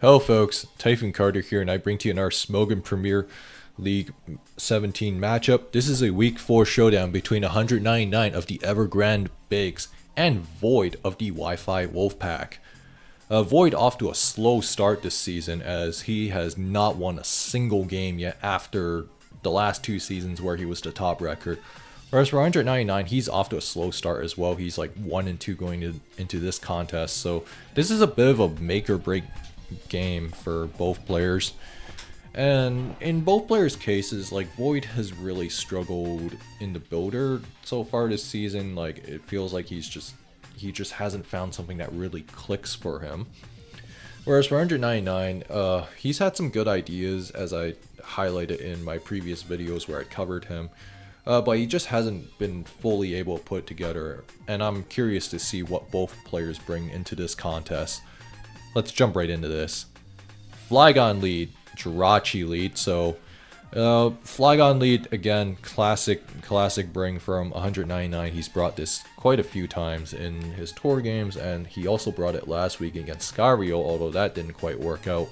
Hello folks, Typhoon Carter here, and I bring to you another Smogon Premier League 17 matchup. This is a Week 4 showdown between 199 of the Grande Bigs and Void of the Wi-Fi Wolfpack. Void off to a slow start this season as he has not won a single game yet after the last 2 seasons where he was the top record. Whereas for 199, he's off to a slow start as well. He's like 1-2 going into this contest, so this is a bit of a make or break game for both players. And in both players' cases, like Void has really struggled in the builder so far this season. Like it feels like he just hasn't found something that really clicks for him. Whereas for 199, he's had some good ideas, as I highlighted in my previous videos where I covered him. But he just hasn't been fully able to put it together, and I'm curious to see what both players bring into this contest. Let's jump right into this. Flygon lead, Jirachi lead. So Flygon lead again, classic bring from 199. He's brought this quite a few times in his tour games, and he also brought it last week against Skyrio, although that didn't quite work out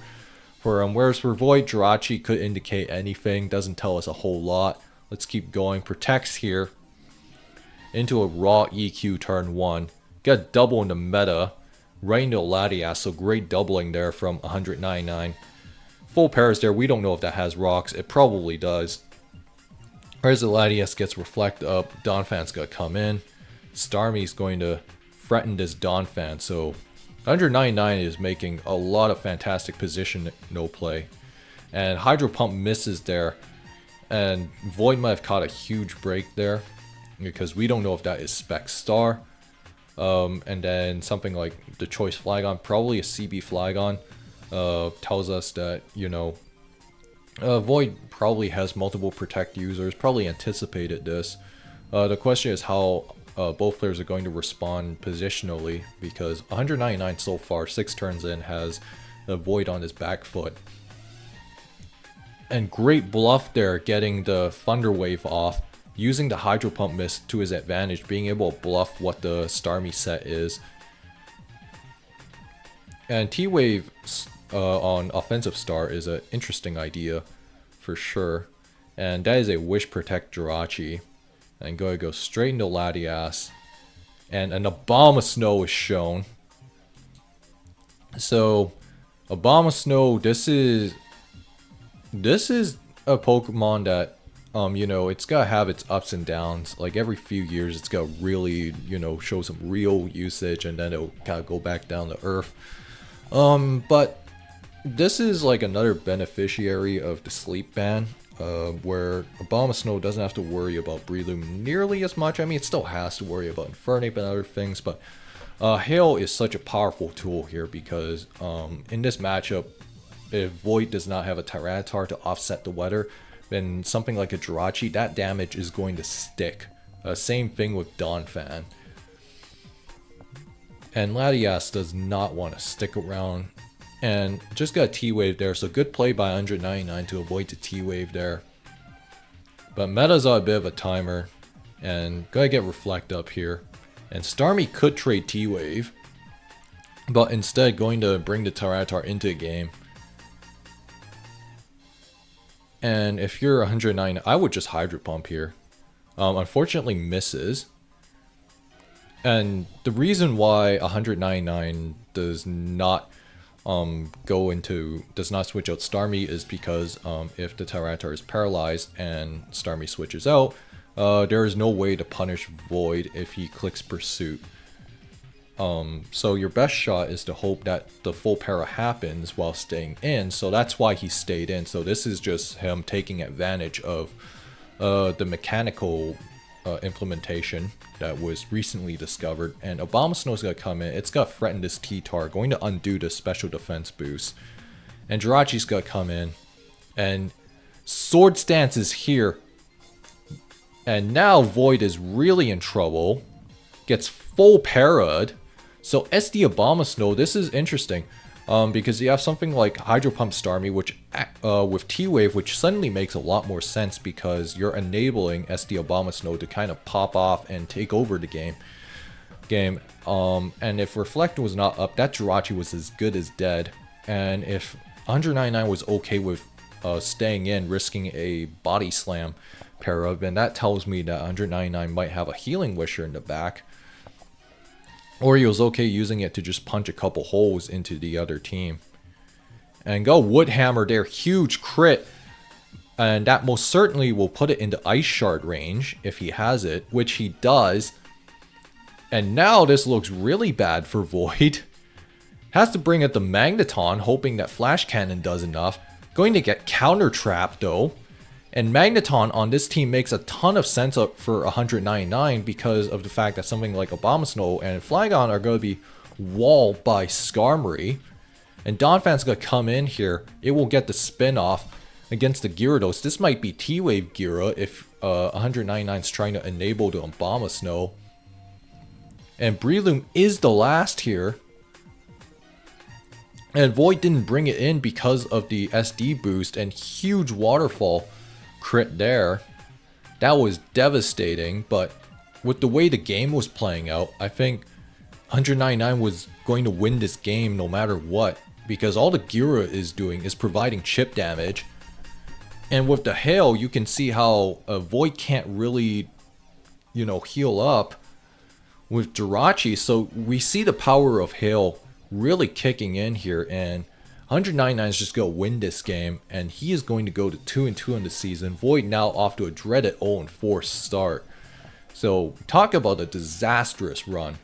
for him. Whereas for Void, Jirachi could indicate anything, doesn't tell us a whole lot. Let's keep going. Protects here into a raw EQ turn 1. Got double in the meta. Right into Latias, so great doubling there from 199. Full pairs there, we don't know if that has rocks, it probably does. Whereas the Latias gets reflect up, Donphan's gonna come in. Starmie's going to threaten this Donphan, so 199 is making a lot of fantastic position no play. And Hydro Pump misses there, and Void might have caught a huge break there, because we don't know if that is Spec Star. And then something like the Choice Flygon, probably a CB Flygon, tells us that, you know, Void probably has multiple Protect users, probably anticipated this. The question is how both players are going to respond positionally, because 199 so far, 6 turns in, has a Void on his back foot. And great bluff there, getting the Thunder Wave off. Using the Hydro Pump miss to his advantage, being able to bluff what the Starmie set is. And T-Wave on Offensive Star is an interesting idea, for sure. And that is a Wish Protect Jirachi. And go straight into Latias. And an Abomasnow is shown. So, Abomasnow, this is a Pokemon that, you know, it's gotta have its ups and downs. Like every few years, it's gotta really, you know, show some real usage, and then it'll gotta go back down to earth. But this is like another beneficiary of the sleep ban, where Abomasnow doesn't have to worry about Breloom nearly as much. I mean, it still has to worry about Infernape and other things, but Hail is such a powerful tool here because in this matchup, if Void does not have a Tyranitar to offset the weather, then something like a Jirachi, that damage is going to stick. Same thing with Donphan. And Latias does not want to stick around. And just got a T-Wave there, so good play by 199 to avoid the T-Wave there. But meta's on a bit of a timer, and gotta get Reflect up here. And Starmie could trade T-Wave, but instead going to bring the Tyranitar into the game. And if you're 109, I would just Hydro Pump here. Unfortunately misses. And the reason why 199 does not does not switch out Starmie is because if the Tyranitar is paralyzed and Starmie switches out, there is no way to punish Void if he clicks Pursuit. So your best shot is to hope that the full para happens while staying in, so that's why he stayed in. So this is just him taking advantage of the mechanical implementation that was recently discovered. And Abomasnow's gonna come in, it's gonna threaten this T-Tar, going to undo the special defense boost. And Jirachi's gonna come in, and Sword Stance is here. And now Void is really in trouble, gets full para'd. So SD Abomasnow, this is interesting, because you have something like Hydro Pump Starmie, which with T-Wave, which suddenly makes a lot more sense because you're enabling SD Abomasnow to kind of pop off and take over the game. And if Reflect was not up, that Jirachi was as good as dead. And if 199 was okay with staying in, risking a body slam pair up, and that tells me that 199 might have a healing wisher in the back. Or he was okay using it to just punch a couple holes into the other team. And go Woodhammer there, huge crit. And that most certainly will put it into Ice Shard range if he has it, which he does. And now this looks really bad for Void. Has to bring out the Magneton, hoping that Flash Cannon does enough. Going to get counter trapped though. And Magneton on this team makes a ton of sense up for 199 because of the fact that something like Abomasnow and Flygon are going to be walled by Skarmory. And Donphan's going to come in here. It will get the spin off against the Gyarados. This might be T-Wave Gyra if 199 is trying to enable the Abomasnow. And Breloom is the last here. And Void didn't bring it in because of the SD boost and huge waterfall crit there. That was devastating, but with the way the game was playing out, I think 199 was going to win this game no matter what, because all the Gyra is doing is providing chip damage. And with the Hail, you can see how Void can't really, you know, heal up with Jirachi. So we see the power of Hail really kicking in here, and 199 is just going to win this game, and he is going to go to 2-2 in the season. Void now off to a dreaded 0-4 start. So talk about a disastrous run.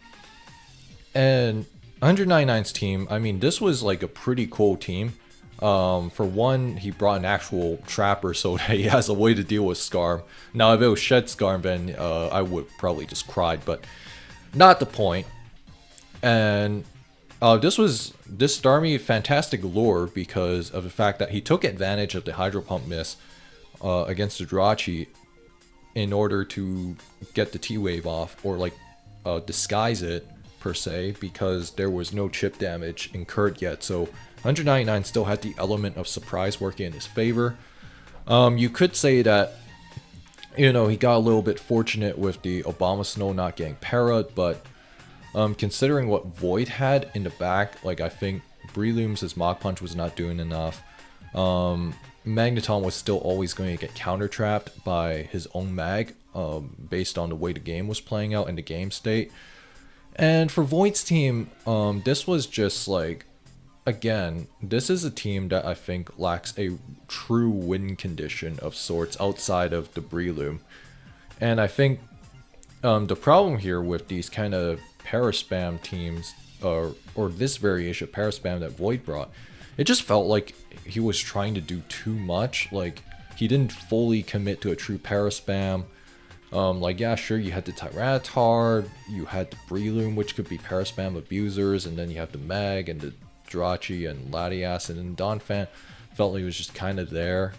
And 199's team, I mean, this was like a pretty cool team. For one, he brought an actual trapper so that he has a way to deal with Skarm. Now, if it was Shed Skarm, then I would probably just cried, but not the point. And this Starmie fantastic lure because of the fact that he took advantage of the Hydro Pump miss against the Jirachi in order to get the T-Wave off, or like disguise it per se, because there was no chip damage incurred yet. So 199 still had the element of surprise working in his favor. You could say that, you know, he got a little bit fortunate with the Abomasnow not getting parried, but considering what Void had in the back, like, I think Breloom's Mach Punch was not doing enough. Magneton was still always going to get counter trapped by his own mag, based on the way the game was playing out and the game state. And for Void's team, this was just like, again, this is a team that I think lacks a true win condition of sorts outside of the Breloom. And I think the problem here with these kind of Paraspam teams, or this variation of Paraspam that Void brought, it just felt like he was trying to do too much. Like, he didn't fully commit to a true Paraspam. Like, yeah, sure, you had the Tyranitar, you had the Breloom, which could be Paraspam abusers, and then you have the Mag and the Jirachi and Latias, and then Donphan felt like he was just kind of there.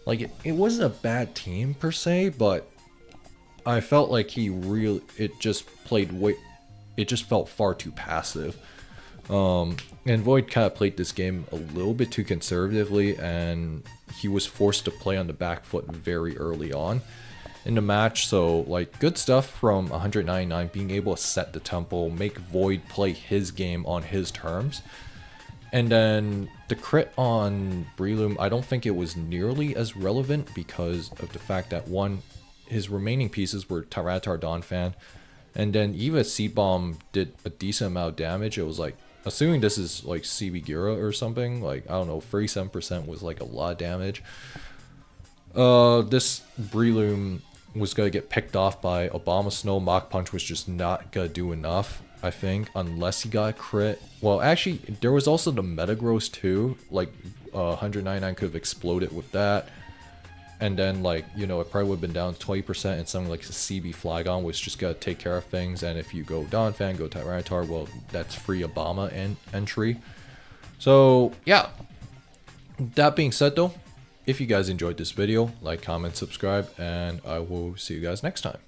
Like, it wasn't a bad team per se, but I felt like it just felt far too passive. And Void kind of played this game a little bit too conservatively, and he was forced to play on the back foot very early on in the match. So, like, good stuff from 199, being able to set the tempo, make Void play his game on his terms. And then the crit on Breloom, I don't think it was nearly as relevant because of the fact that, one, his remaining pieces were Tyranitar, Donphan, and then even Seed Bomb did a decent amount of damage. It was like, assuming this is like CB Gyra or something, like, I don't know, 37% was like a lot of damage. This Breloom was going to get picked off by Abomasnow. Mach Punch was just not going to do enough, I think, unless he got a crit. Well, actually, there was also the Metagross too. Like, 199 could have exploded with that. And then, like, you know, it probably would have been down to 20%, and something like the CB Flygon was just going to take care of things. And if you go Donphan, go Tyranitar, well, that's free Obama entry. So, yeah. That being said, though, if you guys enjoyed this video, like, comment, subscribe, and I will see you guys next time.